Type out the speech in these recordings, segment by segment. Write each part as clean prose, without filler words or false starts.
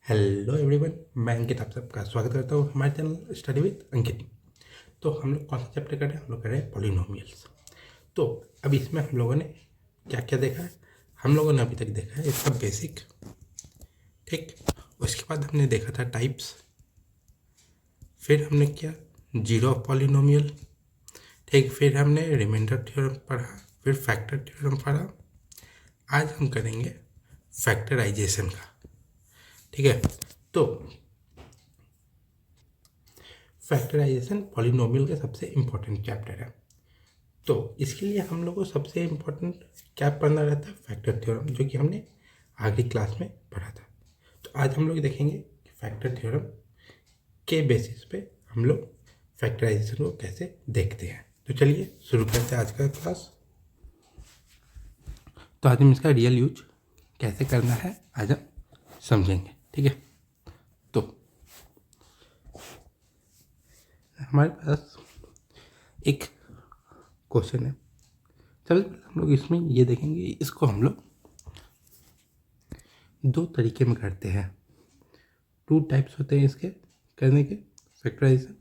Hello everyone, मैं अंकित आप सबका स्वागत करता हूँ हमारे चैनल स्टडी विद अंकित। तो हम लोग कौन सा चैप्टर कर रहे हैं? हम लोग कर रहे हैं पॉलिनोमियल्स। तो अब इसमें हम लोगों ने क्या क्या देखा है? हम लोगों ने अभी तक देखा है इसका बेसिक, ठीक। उसके बाद हमने देखा था टाइप्स, फिर हमने किया जीरो ऑफ पॉलिनोमियल, ठीक। फिर हमने रिमाइंडर थ्योरम पढ़ा, फिर फैक्टर थ्योरम पढ़ा। आज हम करेंगे फैक्टराइजेशन का, ठीक है। तो फैक्टराइजेशन पॉलिनोमियल का सबसे इम्पोर्टेंट चैप्टर है। तो इसके लिए हम लोग को सबसे इम्पोर्टेंट क्या पढ़ना रहता है? फैक्टर थ्योरम, जो कि हमने आखिरी क्लास में पढ़ा था। तो आज हम लोग देखेंगे कि फैक्टर थ्योरम के बेसिस पे हम लोग फैक्टराइजेशन को कैसे देखते हैं। तो चलिए शुरू करते हैं आज का क्लास। तो आज हम इसका रियल यूज कैसे करना है आज हम समझेंगे, ठीक है। तो हमारे पास एक क्वेश्चन है। सबसे पहले हम लोग इसमें ये देखेंगे, इसको हम लोग दो तरीके में करते हैं। टू टाइप्स होते हैं इसके करने के फैक्टराइजेशन।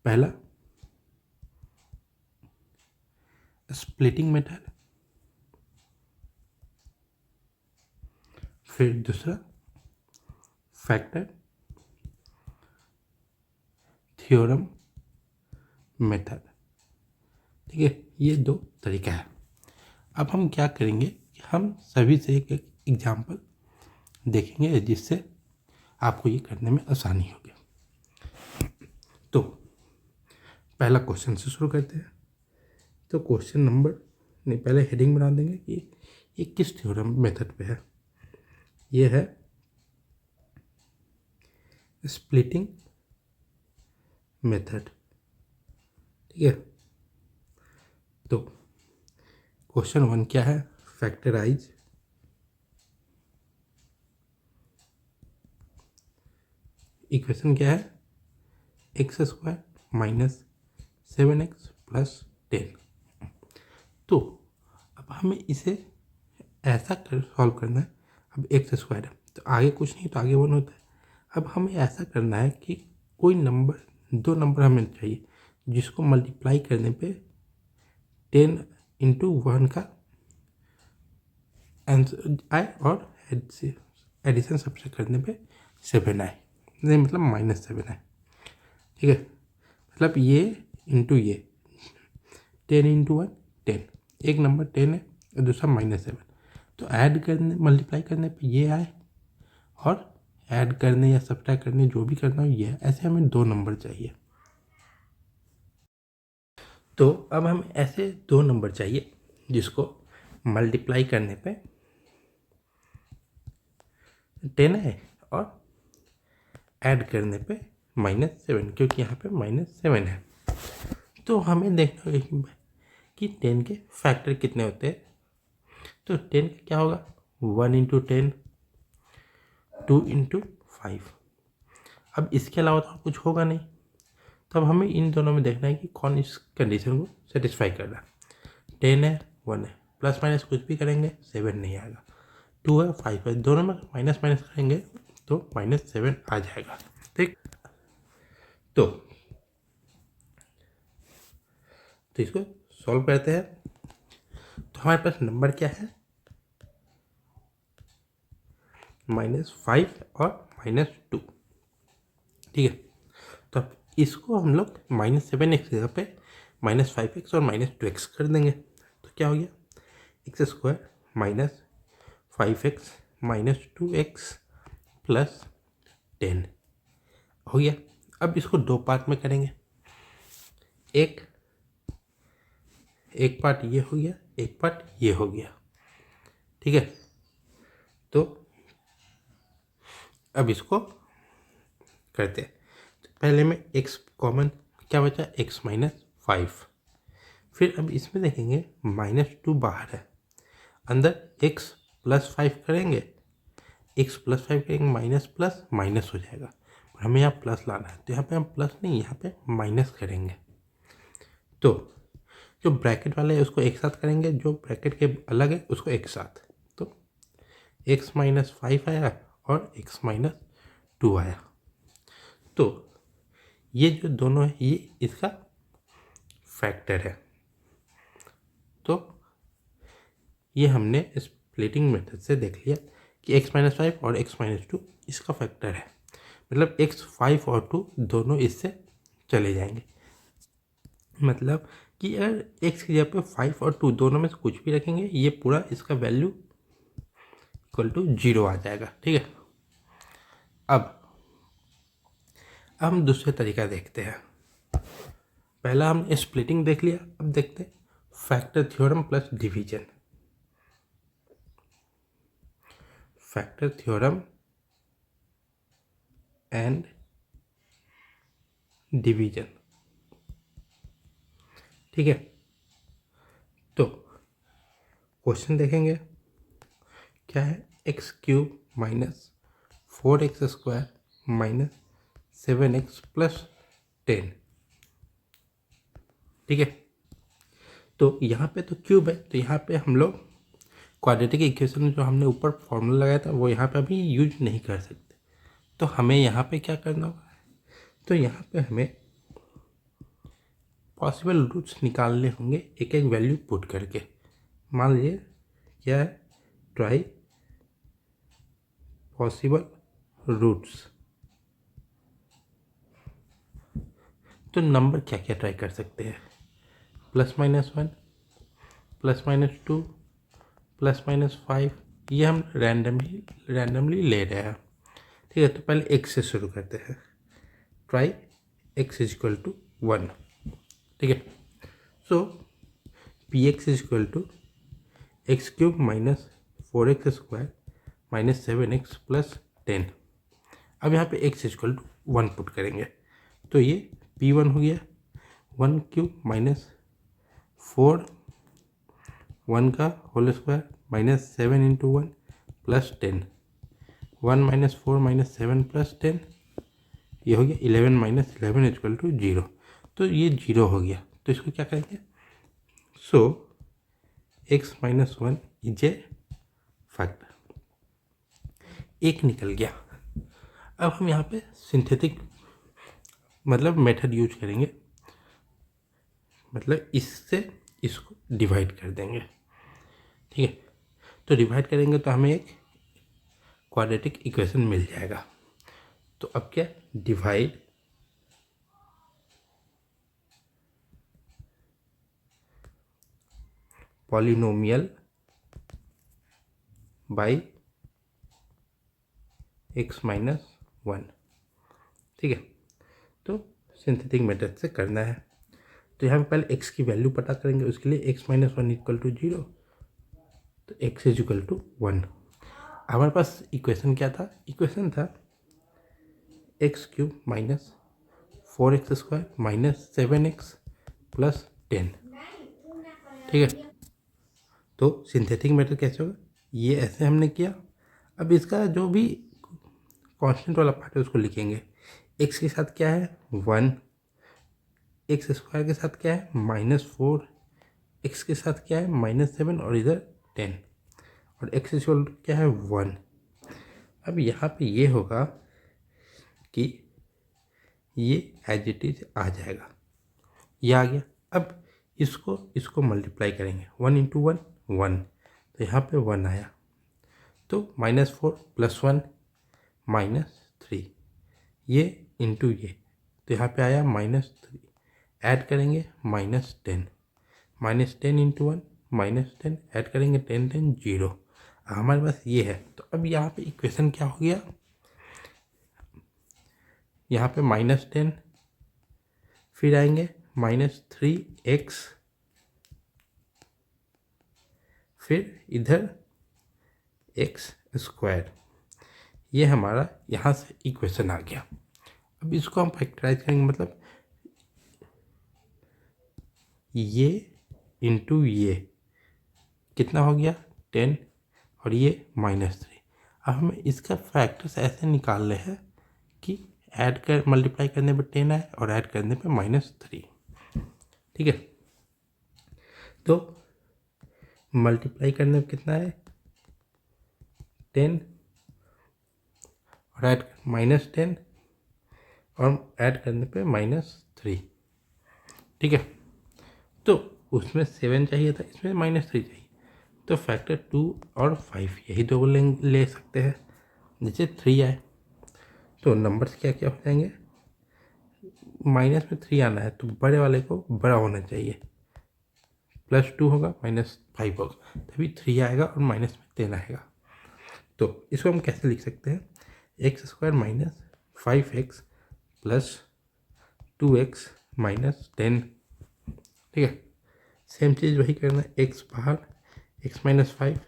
पहला स्प्लिटिंग मेथड, फिर दूसरा फैक्टर थ्योरम मेथड, ठीक है। ये दो तरीका है। अब हम क्या करेंगे कि हम सभी से एक एक एग्जाम्पल देखेंगे जिससे आपको ये करने में आसानी होगी। तो पहला क्वेश्चन से शुरू करते हैं। तो क्वेश्चन नंबर नहीं, पहले हेडिंग बना देंगे कि ये किस थ्योरम मेथड पे है। ये है स्प्लिटिंग मेथड, ठीक है। तो क्वेश्चन 1 क्या है? फैक्टराइज इक्वेशन क्या है? x² minus 7x plus 10। तो अब हमें इसे ऐसा सॉल्व करना है। अब x² है तो आगे कुछ नहीं, तो आगे 1 होता है। अब हमें ऐसा करना है कि कोई नंबर, दो नंबर हमें चाहिए जिसको मल्टीप्लाई करने पे 10 इंटू 1 का आंसर आए और एडिशन सबसे करने पे 7 आए, नहीं मतलब -7 आए, ठीक है। मतलब ये इंटू ये 10 इंटू 1 10, एक नंबर 10 है और दूसरा -7। तो ऐड करने मल्टीप्लाई करने पे ये आए और ऐड करने या सब्ट्रैक्ट करने जो भी करना हो ये है। ऐसे हमें दो नंबर चाहिए। तो अब हम ऐसे दो नंबर चाहिए जिसको मल्टीप्लाई करने पे 10 है और ऐड करने पे -7, क्योंकि यहाँ पे -7 है। तो हमें देखना है कि 10 के फैक्टर कितने होते हैं। तो 10 का क्या होगा? 1 इंटू 10, 2 इंटू 5। अब इसके अलावा तो कुछ होगा नहीं। तो अब हमें इन दोनों में देखना है कि कौन इस कंडीशन को सेटिस्फाई कर रहा है। 10 है, 1 है, प्लस माइनस कुछ भी करेंगे 7 नहीं आएगा। 2 है, 5 है, दोनों में माइनस माइनस करेंगे तो -7 आ जाएगा, ठीक। तो इसको सॉल्व करते हैं। तो हमारे पास नंबर क्या है? -5 और -2, ठीक है। तो अब इसको हम लोग -7x जगह पे -5x और -2x कर देंगे। तो क्या हो गया? x² minus 5x minus 2x plus 10 हो गया। अब इसको दो पार्ट में करेंगे। एक पार्ट ये हो गया, एक पार्ट ये हो गया, ठीक है। तो अब इसको करते हैं। तो पहले में x कॉमन, क्या बचा? x minus 5। फिर अब इसमें देखेंगे -2 बाहर है, अंदर x प्लस 5 करेंगे, x प्लस 5 करेंगे, माइनस प्लस माइनस हो जाएगा। और हमें यहाँ प्लस लाना है, तो यहाँ पे हम प्लस नहीं, यहाँ पे माइनस करेंगे। तो जो ब्रैकेट वाले है उसको एक साथ करेंगे, जो ब्रैकेट के अलग है उसको एक साथ। तो x माइनस 5 आया और x माइनस 2 आया। तो ये जो दोनों है ये इसका फैक्टर है। तो ये हमने स्प्लिटिंग मेथड से देख लिया कि x-5 और x-2 इसका फैक्टर है, मतलब x5 और 2 दोनों इससे चले जाएंगे। मतलब कि अगर x की जगह पे 5 और 2 दोनों में से कुछ भी रखेंगे ये पूरा इसका वैल्यू इक्वल टू 0 आ जाएगा। ठीक है, अब हम दूसरे तरीका देखते हैं। पहला हमने स्प्लिटिंग देख लिया, अब देखते हैं factor theorem plus division. Factor theorem and division. ठीक है, तो क्वेश्चन देखेंगे क्या है, x³ minus 4x² minus 7x plus 10। ठीक है, तो यहाँ पे तो क्यूब है, तो यहाँ पे हम लोग क्वाड्रेटिक इक्वेशन जो हमने ऊपर फॉर्मूला लगाया था वो यहाँ पे अभी यूज नहीं कर सकते। तो हमें यहाँ पे क्या करना होगा, तो यहाँ पे हमें पॉसिबल रूट्स निकालने होंगे एक एक वैल्यू पुट करके। मान लीजिए क्या है, ट्राई पॉसिबल रूट्स। तो नंबर क्या क्या ट्राई कर सकते हैं, +-1, +-2, +-5, ये हम रैंडमली ले रहे हैं। ठीक है, तो पहले x से शुरू करते हैं। Try x = 1। ठीक है, सो px = x³ minus 4x² minus 7x plus 10। अब यहाँ पे x = 1 पुट करेंगे, तो ये p1 हो गया 1³ माइनस 4 1 का whole square minus 7 × 1 plus 10। 1 minus 4 minus 7 plus 10, ये हो गया 11 माइनस 11 = 0। तो ये 0 हो गया, तो इसको क्या करेंगे, सो x-1 इज ए फैक्टर। एक निकल गया। अब हम यहाँ पे सिंथेटिक मतलब मेथड यूज करेंगे, मतलब इससे इसको डिवाइड कर देंगे। ठीक है, तो डिवाइड करेंगे तो हमें एक क्वाड्रेटिक इक्वेशन मिल जाएगा। तो अब क्या, डिवाइड पॉलिनोमियल बाय x-1। ठीक है, तो सिंथेटिक मेथड से करना है। तो यहाँ पे पहले x की वैल्यू पता करेंगे, उसके लिए x-1 = 0, तो x = 1। हमारे पास इक्वेशन क्या था, इक्वेशन था x³ minus 4x² minus 7x plus 10। ठीक है, तो सिंथेटिक मेथड कैसे होगा, ये ऐसे हमने किया। अब इसका जो भी कांस्टेंट वाला पार्ट है उसको लिखेंगे। x के साथ क्या है 1, x² के साथ क्या है -4, x के साथ क्या है -7 और इधर 10, और x = क्या है 1। अब यहाँ पे ये होगा कि ये एज इट इज आ जाएगा, ये आ गया। अब इसको मल्टीप्लाई करेंगे, 1 × 1 1, तो यहाँ पे 1 आया, तो -4 + 1 -3, ये इंटू ये, तो यहाँ पे आया -3, ऐड करेंगे -10, -10 × 1 -10, ऐड करेंगे 10 10 0। हमारे पास ये है। तो अब यहाँ पे इक्वेशन क्या हो गया, यहाँ पे -10, फिर आएंगे -3x, फिर इधर x²। ये हमारा यहाँ से इक्वेशन आ गया। अब इसको हम फैक्टराइज करेंगे, मतलब ये इंटू ये कितना हो गया 10 और ये -3। अब हमें इसका फैक्टर्स ऐसे निकालने हैं कि ऐड कर मल्टीप्लाई करने पे 10 आए और ऐड करने पे -3। ठीक है, तो मल्टीप्लाई करने पे कितना है 10 और ऐड -10 और ऐड करने पे -3, ठीक है। तो उसमें 7 चाहिए था, इसमें -3 चाहिए, तो फैक्टर 2 और 5 यही दो ले सकते हैं। जैसे 3 आए तो नंबर्स क्या क्या हो जाएंगे, माइनस में 3 आना है तो बड़े वाले को बड़ा होना चाहिए, +2 होगा -5 होगा, तभी 3 आएगा और माइनस में 10 आएगा। तो इसको हम कैसे लिख सकते हैं, x² - 5x + 2x - 10, ठीक है। सेम चीज़ वही करना है, x बाहर x - 5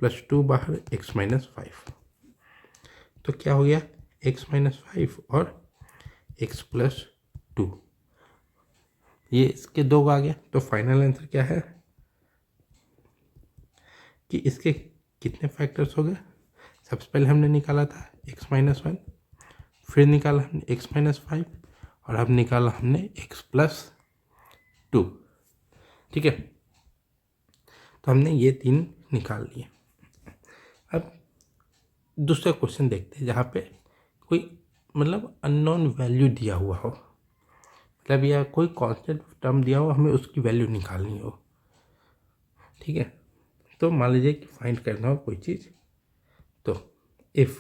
+ 2 बाहर x - 5, तो क्या हो गया x - 5 और x + 2, ये इसके दो का आ गया। तो फाइनल आंसर क्या है कि इसके कितने फैक्टर्स हो गए, सबसे पहले हमने निकाला था x - 1, फिर निकाला हमने x - 5 और अब निकाला हमने x + 2, ठीक है। तो हमने ये 3 निकाल लिए। अब दूसरा क्वेश्चन देखते हैं जहाँ पे कोई मतलब अननोन वैल्यू दिया हुआ हो, मतलब या कोई कांस्टेंट टर्म दिया हो, हमें उसकी वैल्यू निकालनी हो, ठीक है। तो मान लीजिए कि फाइंड करना हो कोई चीज़, तो if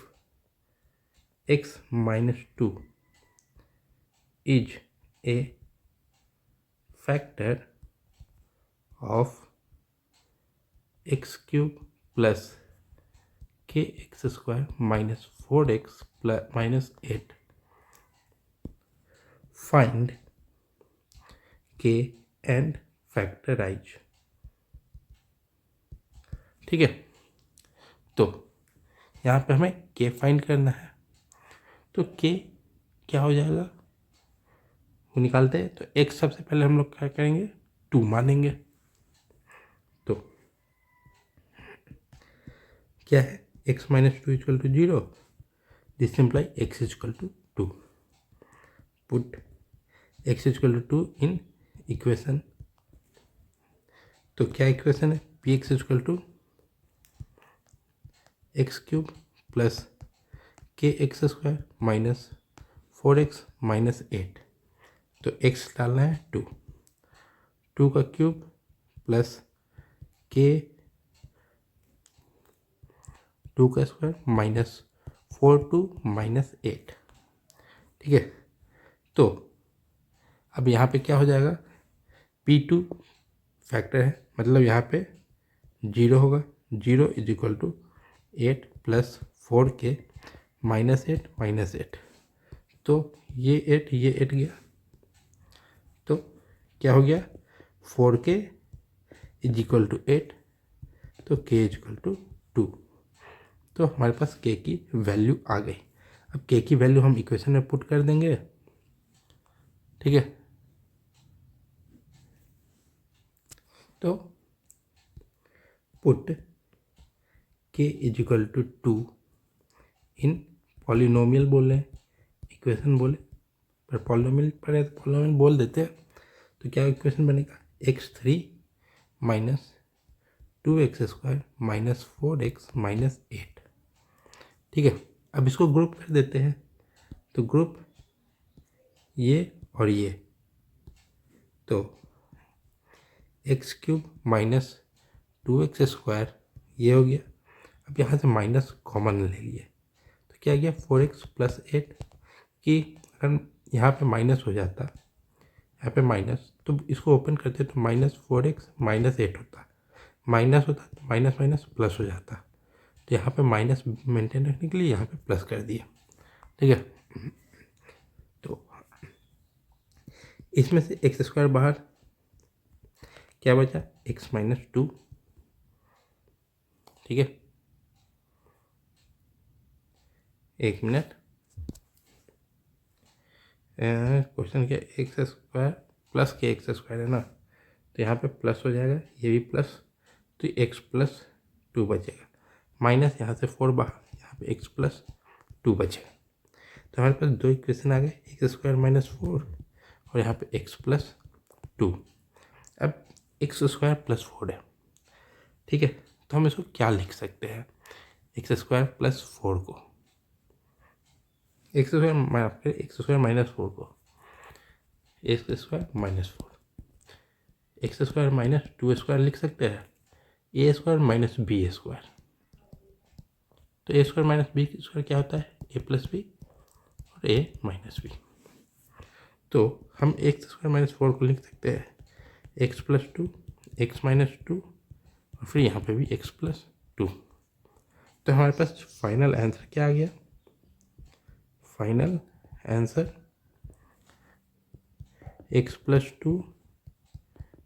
x - 2 is a factor of x³ + kx² - 4x - 8, find k and factorise, ठीक है। तो यहाँ पे हमें k फाइंड करना है, तो k क्या हो जाएगा वो निकालते हैं। तो x सबसे पहले हम लोग क्या करेंगे, 2 मानेंगे, तो क्या है x - 2 = 0, this imply x = 2, put x = 2 in equation. तो क्या इक्वेशन है, px = x³ + kx² - 4x - 8, तो x डालना है 2 का क्यूब प्लस k 2 का स्क्वायर -4 - 8, ठीक है। तो अब यहाँ पे क्या हो जाएगा, P2 फैक्टर है, मतलब यहाँ पे 0 होगा, 0 = 8 + 4k -8 -8, तो ये 8 गया, तो क्या हो गया 4k = 8, तो k = 2, तो हमारे पास k की वैल्यू आ गई। अब k की वैल्यू हम इक्वेशन में पुट कर देंगे, ठीक है। तो पुट k = 2 इन पॉलिनोमियल बोले, इक्वेशन बोले, पर पॉलिनोमियल पढ़े तो पॉलिनोमियल बोल देते हैं। तो क्या इक्वेशन बनेगा, x3 - 2x² - 4x - 8, ठीक है। अब इसको ग्रुप कर देते हैं, तो ग्रुप ये और ये, तो x³ - 2x² ये हो गया। अब यहाँ से माइनस कॉमन ले लिए, तो क्या गया 4x + 8, कि अगर यहाँ पे माइनस हो जाता, यहाँ पे माइनस, तो इसको ओपन करते तो -4x - 8 होता, माइनस होता तो माइनस माइनस प्लस हो जाता, तो यहाँ पे माइनस मेंटेन रखने के लिए यहाँ पे प्लस कर दिया, ठीक है। तो इसमें से x² बाहर, क्या बचा x - 2, ठीक है। एक मिनट, क्वेश्चन क्या, x² + kx² है ना, तो यहाँ पे प्लस हो जाएगा, ये भी प्लस, तो x + 2 बचेगा, माइनस यहाँ से 4 बाहर, यहाँ पे x + 2 बचेगा। तो हमारे पास दो इक्वेशन आ गए, x² - 4 और यहाँ पे x + 2। अब x² + 4 है, ठीक है। तो हम इसको क्या लिख सकते हैं, x² + 4 को, एक्स स्क्वायर माफ करें एक्स स्क्वायर माइनस 4 को x square minus 4 x square minus 2 square लिख सकते हैं ए स्क्वायर माइनस बी स्क्वायर। तो ए स्क्वायर माइनस बी स्क्वायर क्या होता है ए प्लस बी और ए माइनस बी। तो हम एक्स स्क्वायर माइनस 4 को लिख सकते हैं एक्स प्लस 2 एक्स माइनस 2 और फिर यहाँ पे भी एक्स प्लस 2। तो हमारे पास फाइनल आंसर क्या आ गया, final answer x plus 2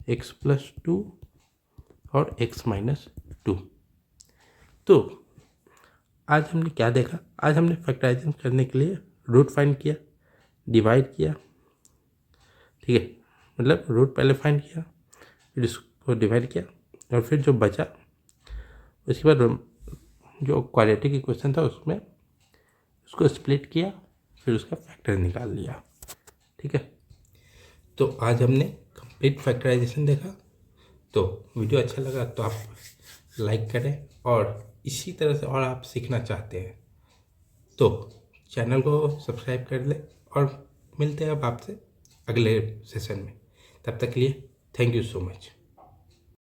x plus 2 और एक्स माइनस 2। तो आज हमने क्या देखा, आज हमने फैक्टराइजेशन करने के लिए रूट फाइंड किया, डिवाइड किया, ठीक है, मतलब रूट पहले फाइंड किया फिर इसको डिवाइड किया और फिर जो बचा उसके बाद जो क्वाड्रेटिक इक्वेशन था उसमें उसको स्प्लिट किया फिर उसका फैक्टर निकाल लिया, ठीक है। तो आज हमने कंप्लीट फैक्टराइजेशन देखा। तो वीडियो अच्छा लगा तो आप लाइक करें और इसी तरह से और आप सीखना चाहते हैं तो चैनल को सब्सक्राइब कर लें और मिलते हैं अब आपसे अगले सेशन में। तब तक के लिए थैंक यू सो मच।